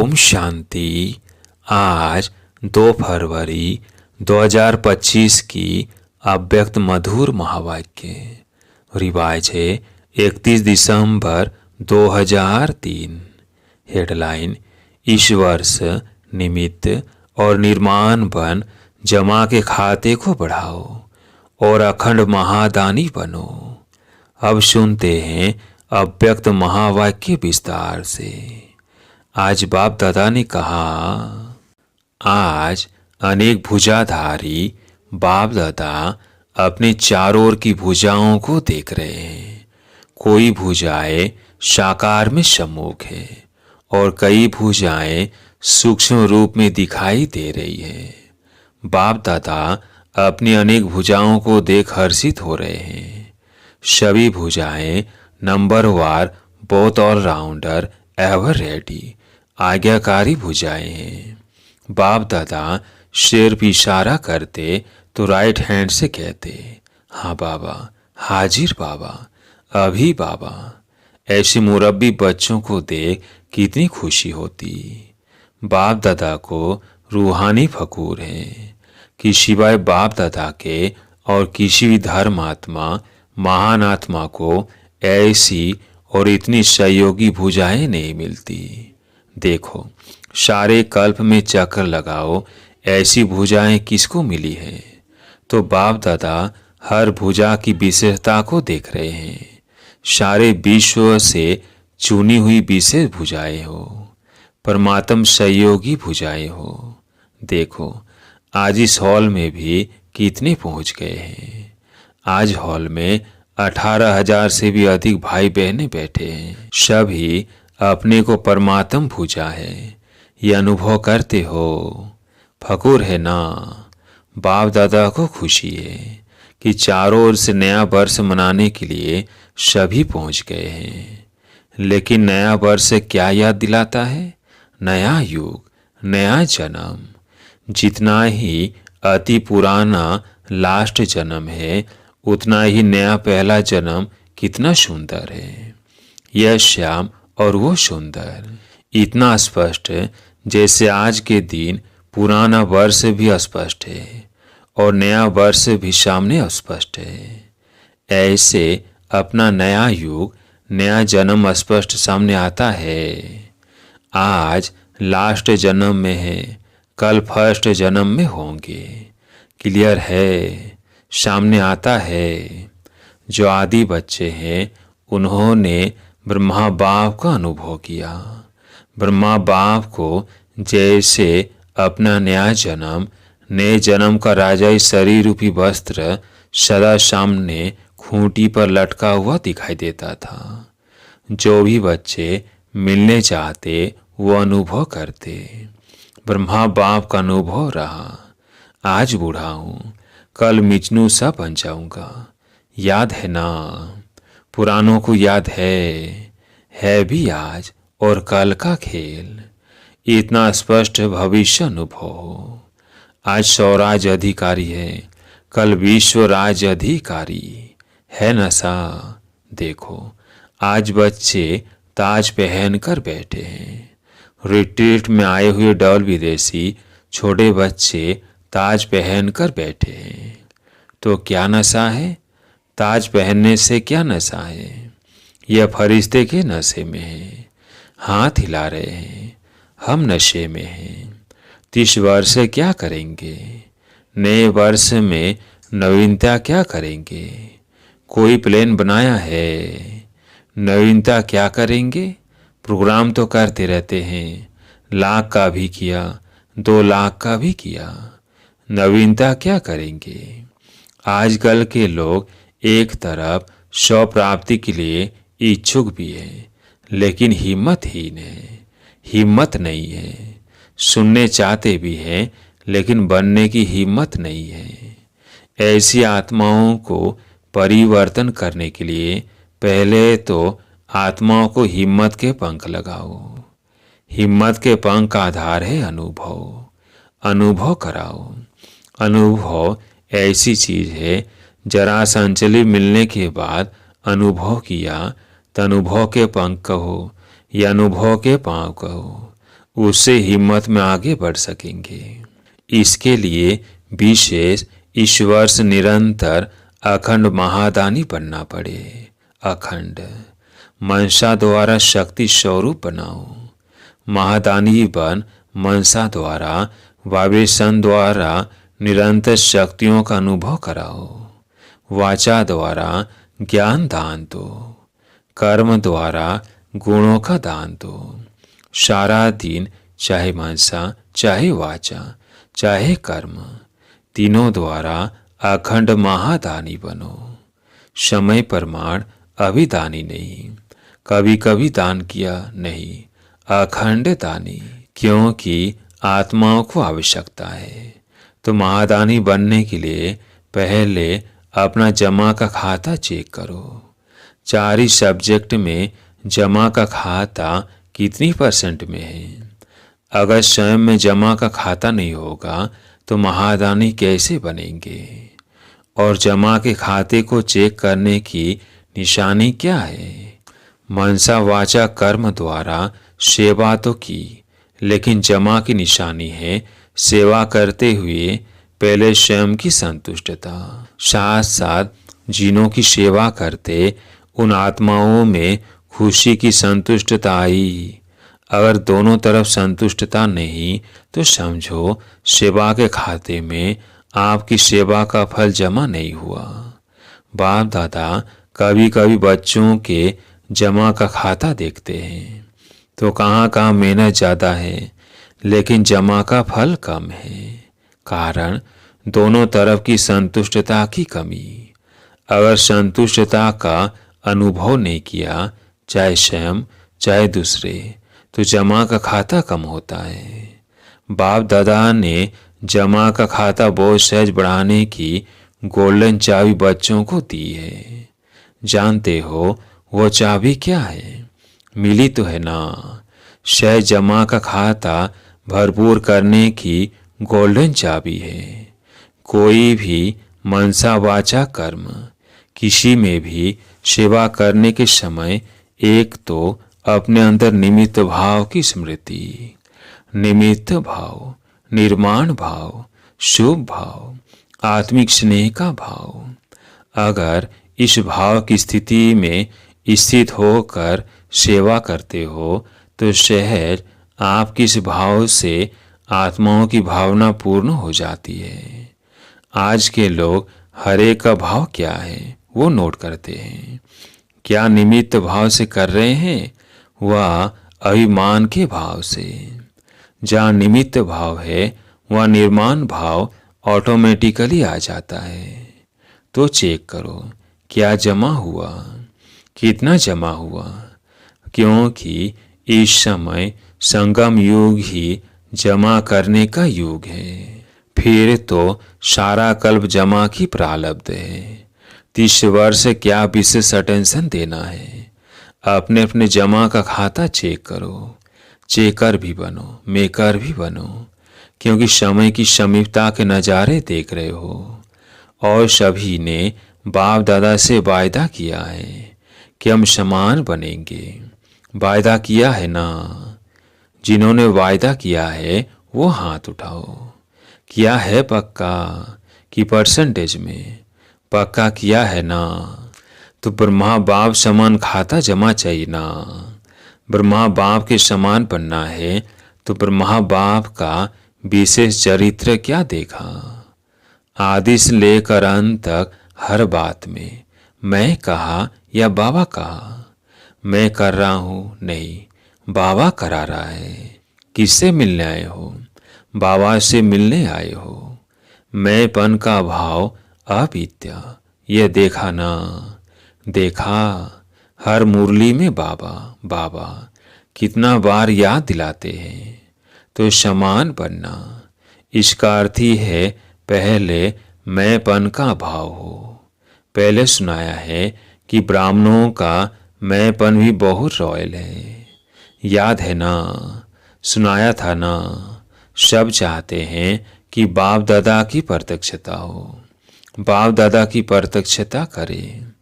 ओम शांति। आज 2 फरवरी 2025 की अव्यक्त मधुर महावाक्य। रिवाज है 31 दिसंबर 2003। हेडलाइन: इस वर्ष निमित्त और निर्माण बन जमा के खाते को बढ़ाओ और अखंड महादानी बनो। अब सुनते हैं अव्यक्त महावाक्य विस्तार से। आज बाप दादा ने कहा, आज अनेक भुजाधारी बाप दादा अपने चारों ओर की भुजाओं को देख रहे हैं। कोई भुजाएं साकार में सम्मुख है और कई भुजाएं सूक्ष्म रूप में दिखाई दे रही है। बाप दादा अपनी अनेक भुजाओं को देख हर्षित हो रहे हैं। सभी भुजाएं नंबरवार, बोथ ऑलराउंडर, एवर रेडी, आज्ञाकारी भुजाएं हैं। बाप दादा सिर्फ इशारा करते तो राइट हैंड से कहते, हाँ बाबा, हाजिर बाबा, अभी बाबा। ऐसे मुरब्बी बच्चों को देख कितनी खुशी होती। बाप दादा को रूहानी फकूर है कि सिवाय बाप दादा के और किसी भी धर्मात्मा, महान आत्मा को ऐसी और इतनी सहयोगी भुजाएं नहीं मिलती। देखो, सारे कल्प में चक्कर लगाओ, ऐसी भुजाएं किसको मिली है? तो बाप दादा हर भुजा की विशेषता को देख रहे हैं। सारे विश्व से चुनी हुई विशेष भुजाएं हो, परमात्म सहयोगी भुजाएं हो। देखो, आज इस हॉल में भी कितने पहुंच गए हैं। आज हॉल में 18,000 से भी अधिक भाई बहनें बैठे हैं। सभी अपने को परमात्म भुजा है, ये अनुभव करते हो। फकूर है ना? बाप दादा को खुशी है कि चारों ओर से नया वर्ष मनाने के लिए सभी पहुंच गए हैं। लेकिन नया वर्ष क्या याद दिलाता है? नया युग, नया जन्म। जितना ही अति पुराना लास्ट जन्म है, उतना ही नया पहला जन्म कितना सुंदर है। यह श्याम और वो सुंदर, इतना स्पष्ट जैसे आज के दिन पुराना वर्ष भी स्पष्ट है और नया वर्ष भी सामने स्पष्ट है। ऐसे अपना नया युग, नया जन्म स्पष्ट सामने आता है। आज लास्ट जन्म में है, कल फर्स्ट जन्म में होंगे। क्लियर है, सामने आता है। जो आदि बच्चे हैं, उन्होंने ब्रह्मा बाप का अनुभव किया। ब्रह्मा बाप को जैसे अपना नया जन्म, नए जन्म का राजाई शरीर रूपी वस्त्र सदा सामने खूंटी पर लटका हुआ दिखाई देता था। जो भी बच्चे मिलने चाहते वो अनुभव करते। ब्रह्मा बाप का अनुभव रहा। आज बूढ़ा हूँ, कल मिचनू सा बन जाऊंगा। याद है ना? पुरानों को याद है भी आज और कल का खेल। इतना स्पष्ट भविष्य अनुभव। आज स्वराज अधिकारी है, कल विश्व राज अधिकारी है। नशा देखो, आज बच्चे ताज पहन कर बैठे हैं। रिट्रीट में आए हुए डबल विदेशी छोटे बच्चे ताज पहन कर बैठे हैं। तो क्या नशा है? ताज पहनने से क्या नशा है? यह फरिश्ते के नशे में है। हाथ हिला रहे हैं, हम नशे में हैं। 30 वर्ष क्या करेंगे? नए वर्ष में नवीनता क्या करेंगे? कोई प्लान बनाया है? नवीनता क्या करेंगे? प्रोग्राम तो करते रहते हैं। 1 लाख का भी किया, 2 लाख का भी किया। नवीनता क्या करेंगे? आजकल के लोग एक तरफ स्व प्राप्ति के लिए इच्छुक भी है, लेकिन हिम्मतहीन है। हिम्मत नहीं है। सुनने चाहते भी हैं, लेकिन बनने की हिम्मत नहीं है। ऐसी आत्माओं को परिवर्तन करने के लिए पहले तो आत्माओं को हिम्मत के पंख लगाओ। हिम्मत के पंख का आधार है अनुभव। अनुभव कराओ। अनुभव ऐसी चीज है, जरा संचली मिलने के बाद अनुभव किया तो अनुभव के पंख कहो या अनुभव के पांव कहो, उससे हिम्मत में आगे बढ़ सकेंगे। इसके लिए विशेष इस वर्ष निरंतर अखंड महादानी बनना पड़े। अखंड मनसा द्वारा शक्ति स्वरूप बनाओ। महादानी बन मनसा द्वारा वाइब्रेशन द्वारा निरंतर शक्तियों का अनुभव कराओ। वाचा द्वारा ज्ञान दान दो। कर्म द्वारा गुणों का दान दो। सारा दिन चाहे मनसा, चाहे वाचा, चाहे कर्म, तीनों द्वारा अखंड महादानी बनो। समय प्रमाण अभिदानी नहीं, कभी कभी दान किया नहीं, अखंड दानी। क्योंकि आत्माओं को आवश्यकता है। तो महादानी बनने के लिए पहले अपना जमा का खाता चेक करो। 4 ही सब्जेक्ट में जमा का खाता कितनी % में है। अगर स्वयं में जमा का खाता नहीं होगा तो महादानी कैसे बनेंगे। और जमा के खाते को चेक करने की निशानी क्या है। मनसा वाचा कर्म द्वारा सेवा तो की, लेकिन जमा की निशानी है सेवा करते हुए पहले स्वयं की संतुष्टता। साथ साथ जिनों की सेवा करते उन आत्माओं में खुशी की संतुष्टता आई। अगर दोनों तरफ संतुष्टता नहीं तो समझो सेवा के खाते में आपकी सेवा का फल जमा नहीं हुआ। बाप दादा कभी कभी बच्चों के जमा का खाता देखते हैं तो कहाँ मेहनत ज़्यादा है लेकिन जमा का फल कम है। कारण दोनों तरफ की संतुष्टता की कमी। अगर संतुष्टता का अनुभव नहीं किया, चाहे स्वयं चाहे दूसरे, तो जमा का खाता कम होता है। बाप दादा ने जमा का खाता बहुत सहज बढ़ाने की गोल्डन चाबी बच्चों को दी है। जानते हो वो चाबी क्या है? मिली तो है ना। सहज जमा का खाता भरपूर करने की गोल्डन चाबी है। कोई भी मनसा वाचा कर्म किसी में भी सेवा करने के समय एक तो अपने अंदर निमित्त भाव की स्मृति, निमित्त भाव, निर्माण भाव, शुभ भाव, आत्मिक स्नेह का भाव। अगर इस भाव की स्थिति में स्थित होकर सेवा करते हो तो सहज आपकी इस भाव से आत्माओं की भावना पूर्ण हो जाती है। आज के लोग हरे का भाव क्या है वो नोट करते हैं। क्या निमित्त भाव से कर रहे हैं, वह अभिमान के भाव से। जहाँ निमित्त भाव है वह निर्माण भाव ऑटोमेटिकली आ जाता है। तो चेक करो क्या जमा हुआ, कितना जमा हुआ। क्योंकि इस समय संगम युग ही जमा करने का युग है। फिर तो सारा कल्प जमा की प्रारब्ध है। 30 वर्ष क्या विशेष अटेंशन देना है। अपने अपने जमा का खाता चेक करो। चेकर भी बनो, मेकर भी बनो, क्योंकि समय की समीपता के नज़ारे देख रहे हो। और सभी ने बाप दादा से वायदा किया है कि हम समान बनेंगे। वायदा किया है ना। जिन्होंने वायदा किया है वो हाथ उठाओ। किया है पक्का कि % में? पक्का किया है ना। तो ब्रह्मा बाप समान खाता जमा चाहिए ना। ब्रह्मा बाप के समान बनना है तो ब्रह्मा बाप का विशेष चरित्र क्या देखा। आदि से लेकर अंत तक हर बात में मैं कहा या बाबा कहा। मैं कर रहा हूँ नहीं, बाबा करा रहा है। किससे मिलने आए हो? बाबा से मिलने आए हो। मैंपन का भाव अविद्या, ये देखा ना। देखा हर मुरली में बाबा बाबा कितना बार याद दिलाते हैं। तो समान बनना, इसका अर्थ ही है पहले मैंपन का भाव हो। पहले सुनाया है कि ब्राह्मणों का मैंपन भी बहुत रॉयल है। याद है ना, सुनाया था ना। सब चाहते हैं कि बाप दादा की प्रत्यक्षता हो। बाप दादा की प्रत्यक्षता करें।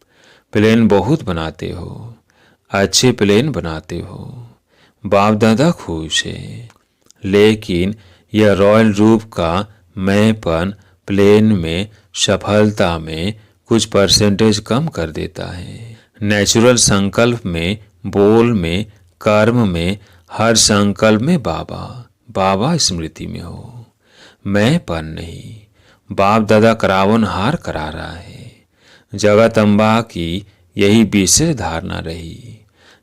प्लेन बहुत बनाते हो, अच्छे प्लेन बनाते हो। बाप दादा खुश है। लेकिन यह रॉयल रूप का मैंपन प्लेन में सफलता में कुछ परसेंटेज कम कर देता है। नेचुरल संकल्प में, बोल में, कर्म में, हर संकल्प में बाबा बाबा स्मृति में हो, मैंपन नहीं। बाप दादा करावन हार करा रहा है। जगत अम्बा की यही विशेष धारणा रही।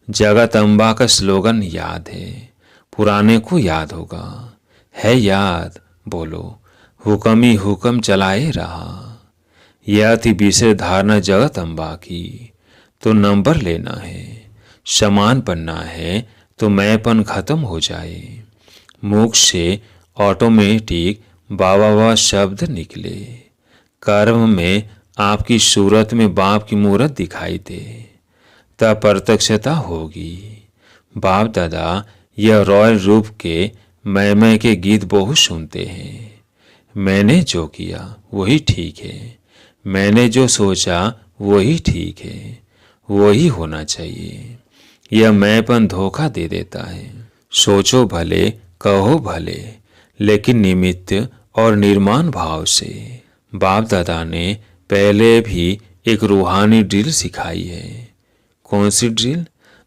जगत अम्बा का स्लोगन याद है, पुराने को याद होगा, है याद, बोलो, हुक्म ही हुक्म चलाए रहा। यह थी विशेष धारणा जगत अम्बा की। तो नंबर लेना है, समान बनना है, तो मैंपन खत्म हो जाए। मुख से ऑटोमेटिक बाबा बाबा शब्द निकले। कर्म में आपकी सूरत में बाप की मूरत दिखाई दे, तब प्रत्यक्षता होगी। बाप दादा यह रॉयल रूप के मैं के गीत बहुत सुनते हैं। मैंने जो किया वही ठीक है, मैंने जो सोचा वही ठीक है, वही होना चाहिए। यह मैंपन धोखा दे देता है। सोचो भले, कहो भले, लेकिन निमित्त और निर्माण भाव से। बाप दादा ने पहले भी एक रूहानी ड्रिल सिखाई है। कौन सी ड्रिल?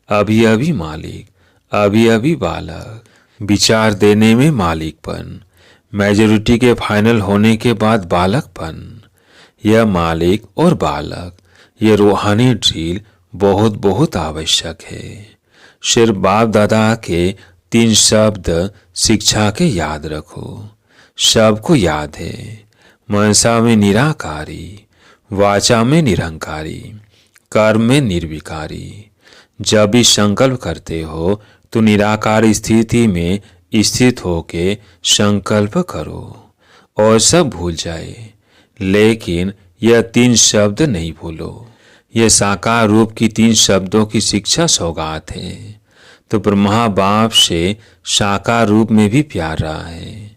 अभी अभी मालिक, अभी अभी बालक, विचार देने में मालिकपन, मेजॉरिटी के फाइनल होने के बाद बालकपन। यह मालिक और बालक, यह रूहानी ड्रिल बहुत बहुत आवश्यक है। सिर्फ बाप दादा के 3 शब्द शिक्षा के याद रखो। सबको याद है, मनसा में निराकारी, वाचा में निरंकारी, कर्म में निर्विकारी। जब भी संकल्प करते हो तो निराकार स्थिति में स्थित होके संकल्प करो और सब भूल जाए, लेकिन यह 3 शब्द नहीं भूलो। यह साकार रूप की 3 शब्दों की शिक्षा सौगात है। तो ब्रह्मा बाप से साकार रूप में भी प्यार रहा है।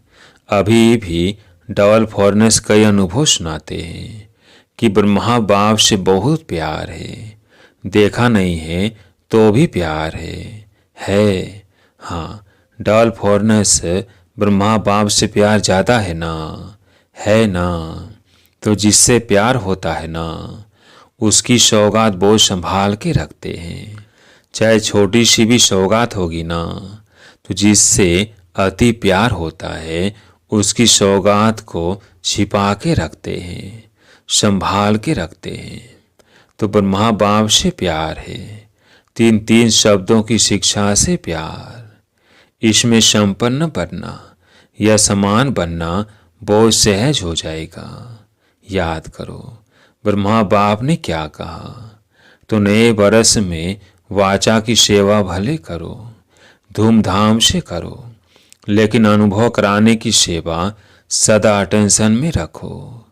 अभी भी डबल फॉरनेस कई अनुभव सुनाते हैं कि ब्रह्मा बाप से बहुत प्यार है। देखा नहीं है तो भी प्यार है। हाँ, डबल फॉरनेस ब्रह्मा बाप से प्यार ज़्यादा है ना, है ना। तो जिससे प्यार होता है ना, उसकी सौगात बहुत संभाल के रखते हैं। चाहे छोटी सी भी सौगात होगी ना, तो जिससे अति प्यार होता है उसकी सौगात को छिपा के रखते हैं, संभाल के रखते हैं। तो ब्रह्मा बाप से प्यार है, 3 शब्दों की शिक्षा से प्यार। इसमें संपन्न बनना या समान बनना बहुत सहज हो जाएगा। याद करो ब्रह्मा बाप ने क्या कहा। तो नए बरस में वाचा की सेवा भले करो, धूमधाम से करो, लेकिन अनुभव कराने की सेवा सदा अटेंशन में रखो।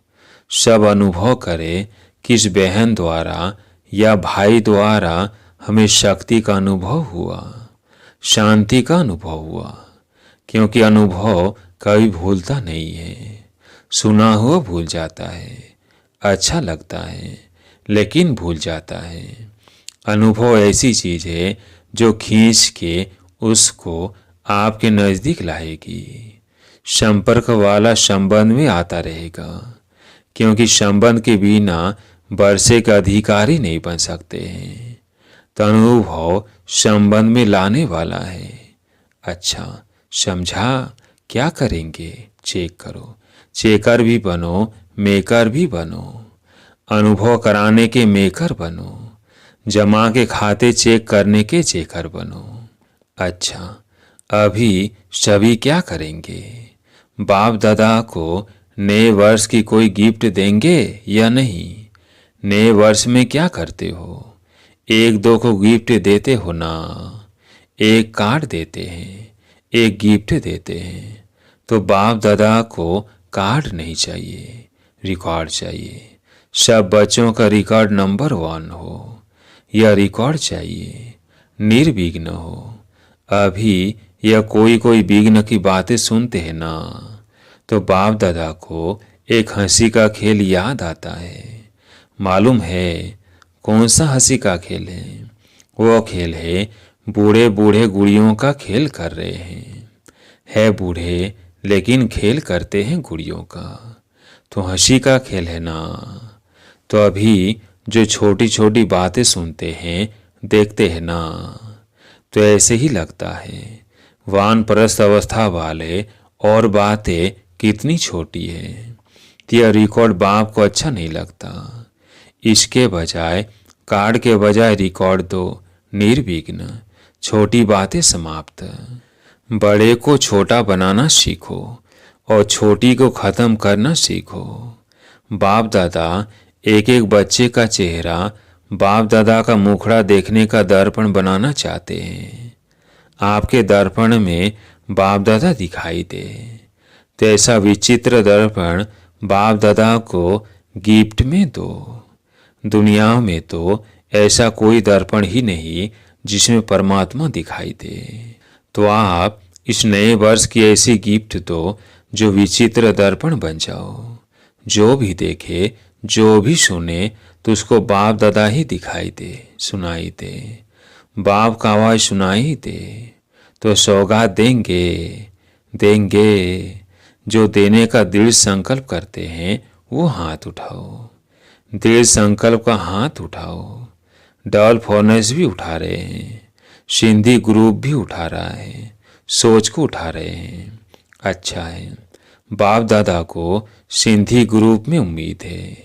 सब अनुभव करे किस बहन द्वारा या भाई द्वारा हमें शक्ति का अनुभव हुआ, शांति का अनुभव हुआ। क्योंकि अनुभव कभी भूलता नहीं है। सुना हुआ भूल जाता है, अच्छा लगता है, लेकिन भूल जाता है। अनुभव ऐसी चीज है जो खींच के उसको आपके नजदीक लाएगी। संपर्क वाला संबंध में आता रहेगा, क्योंकि संबंध के बिना वर्षे का अधिकारी नहीं बन सकते हैं। तो अनुभव संबंध में लाने वाला है। अच्छा समझा? क्या करेंगे? चेक करो, चेकर भी बनो, मेकर भी बनो। अनुभव कराने के मेकर बनो, जमा के खाते चेक करने के चेकर बनो। अच्छा अभी सभी क्या करेंगे? बाप दादा को नए वर्ष की कोई गिफ्ट देंगे या नहीं? नए वर्ष में क्या करते हो? 1-2 को गिफ्ट देते हो ना? एक कार्ड देते हैं, एक गिफ्ट देते हैं। तो बाप दादा को कार्ड नहीं चाहिए, रिकॉर्ड चाहिए। सब बच्चों का रिकॉर्ड नंबर 1 हो, यह रिकॉर्ड चाहिए, निर्विघ्न हो। अभी यह कोई विघ्न की बातें सुनते हैं ना, तो बाप दादा को एक हंसी का खेल याद आता है। मालूम है कौन सा हंसी का खेल है? वो खेल है बूढ़े बूढ़े गुड़ियों का खेल कर रहे हैं। है बूढ़े लेकिन खेल करते हैं गुड़ियों का, तो हंसी का खेल है ना। तो अभी जो छोटी छोटी बातें सुनते हैं देखते हैं ना, तो ऐसे ही लगता है वानप्रस्थ अवस्था वाले और बातें कितनी छोटी है। तो यह रिकॉर्ड बाप को अच्छा नहीं लगता। इसके बजाय कार्ड के बजाय रिकॉर्ड दो, निर्विघ्न छोटी बातें समाप्त। बड़े को छोटा बनाना सीखो और छोटी को ख़त्म करना सीखो। बाप दादा एक एक बच्चे का चेहरा बाप दादा का मुखड़ा देखने का दर्पण बनाना चाहते हैं। आपके दर्पण में बाप दादा दिखाई दे, तो ऐसा विचित्र दर्पण बाप दादा को गिफ्ट में दो। दुनिया में तो ऐसा कोई दर्पण ही नहीं जिसमें परमात्मा दिखाई दे। तो आप इस नए वर्ष की ऐसी गिफ्ट दो जो विचित्र दर्पण बन जाओ। जो भी देखे, जो भी सुने, तो उसको बाप दादा ही दिखाई दे, सुनाई दे। बाप का आवाज सुनाई दे तो सौगात देंगे, देंगे। जो देने का दृढ़ संकल्प करते हैं वो हाथ उठाओ। दृढ़ संकल्प का हाथ उठाओ। डॉल फॉर्नेस भी उठा रहे हैं, सिंधी ग्रुप भी उठा रहा है, सोच को उठा रहे हैं। अच्छा है, बाप दादा को सिंधी ग्रुप में उम्मीद है।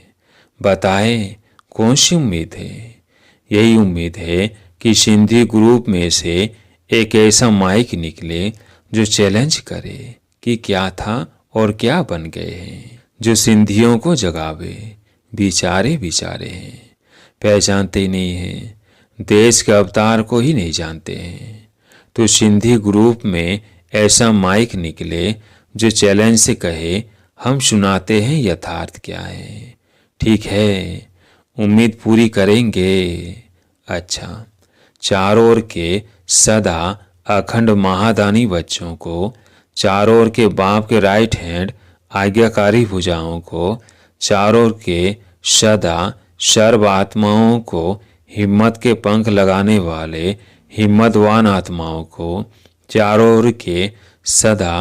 बताए कौन सी उम्मीद है? यही उम्मीद है कि सिंधी ग्रुप में से एक ऐसा माइक निकले जो चैलेंज करे कि क्या था और क्या बन गए हैं, जो सिंधियों को जगावे। बेचारे बेचारे हैं, पहचानते ही नहीं हैं, देश के अवतार को ही नहीं जानते हैं। तो सिंधी ग्रुप में ऐसा माइक निकले जो चैलेंज से कहे, हम सुनाते हैं यथार्थ क्या है। ठीक है, उम्मीद पूरी करेंगे। अच्छा, चारों ओर के सदा अखंड महादानी बच्चों को, चारों ओर के बाप के राइट हैंड आज्ञाकारी भुजाओं को, चारों ओर के सदा सर्व आत्माओं को, हिम्मत के पंख लगाने वाले हिम्मतवान आत्माओं को, चारों ओर के सदा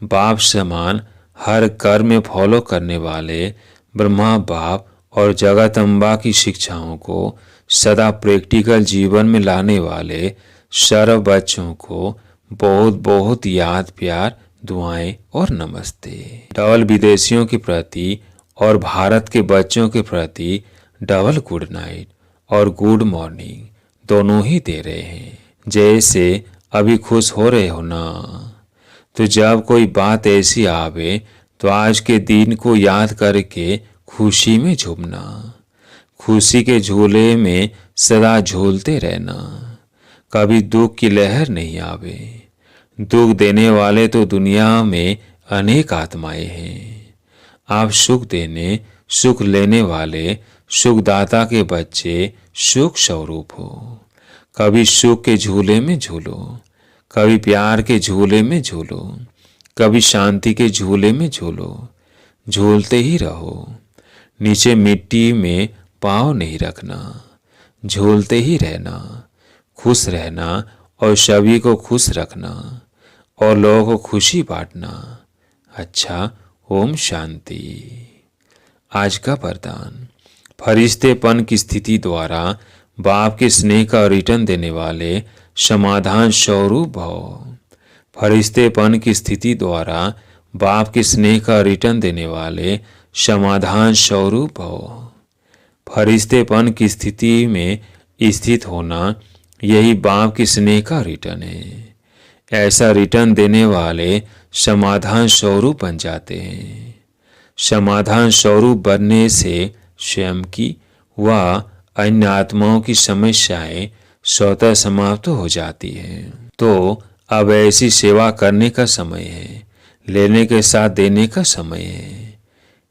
बाप समान हर कर्म में फॉलो करने वाले ब्रह्मा बाप और जगत अम्बा की शिक्षाओं को सदा प्रैक्टिकल जीवन में लाने वाले सर्व बच्चों को बहुत बहुत याद, प्यार, दुआएं और नमस्ते। डबल विदेशियों के प्रति और भारत के बच्चों के प्रति डबल गुड नाइट और गुड मॉर्निंग दोनों ही दे रहे हैं। जैसे अभी खुश हो रहे हो ना, तो जब कोई बात ऐसी आवे तो आज के दिन को याद करके खुशी में झूमना, खुशी के झूले में सदा झूलते रहना। कभी दुख की लहर नहीं आवे। दुख देने वाले तो दुनिया में अनेक आत्माएं हैं। आप सुख देने, सुख लेने वाले सुखदाता के बच्चे सुख स्वरूप हो। कभी सुख के झूले में झूलो, कभी प्यार के झूले में झूलो, कभी शांति के झूले में झूलो। झूलते ही रहो, नीचे मिट्टी में पाँव नहीं रखना। झूलते ही रहना, खुश रहना और सभी को खुश रखना और लोगों को खुशी बांटना। अच्छा, ओम शांति। आज का वरदान, फरिश्तेपन की स्थिति द्वारा बाप के स्नेह का रिटर्न देने वाले समाधान स्वरूप भव। फरिश्तेपन की स्थिति द्वारा बाप के स्नेह का रिटर्न देने वाले समाधान स्वरूप भव। फरिश्तेपन की स्थिति में स्थित होना यही बाप के स्नेह का रिटर्न है। ऐसा रिटर्न देने वाले समाधान स्वरूप बन जाते हैं। समाधान स्वरूप बनने से स्वयं की व अन्य आत्माओं की समस्याएं स्वतः समाप्त हो जाती हैं। तो अब ऐसी सेवा करने का समय है, लेने के साथ देने का समय है।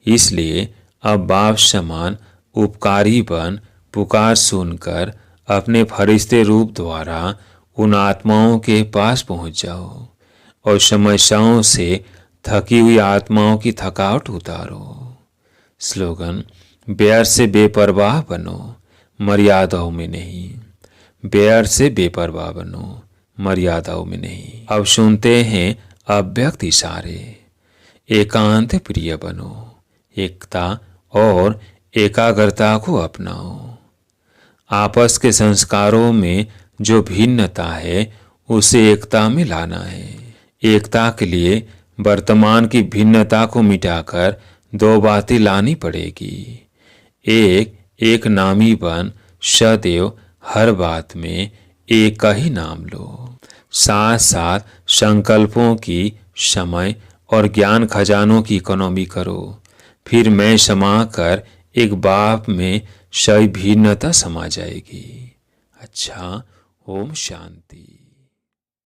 इसलिए अब बाप समान उपकारी बन पुकार सुनकर अपने फरिश्ते रूप द्वारा उन आत्माओं के पास पहुंच जाओ और समस्याओं से थकी हुई आत्माओं की थकावट उतारो। स्लोगन, बेअर से बेपरवाह बनो, मर्यादाओं में नहीं। बेअर से बेपरवाह बनो, मर्यादाओं में नहीं। अब सुनते हैं अव्यक्त इशारे। एकांत प्रिय बनो, एकता और एकाग्रता को अपनाओ। आपस के संस्कारों में जो भिन्नता है उसे एकता में लाना है। एकता के लिए वर्तमान की भिन्नता को मिटाकर दो बातें लानी पड़ेगी। एक नामी बन, सदैव हर बात में एक का ही नाम लो। साथ साथ संकल्पों की, समय और ज्ञान खजानों की इकोनॉमी करो। फिर मैं समा कर एक बाप में सभी भिन्नता समा जाएगी। अच्छा, ओम शांति।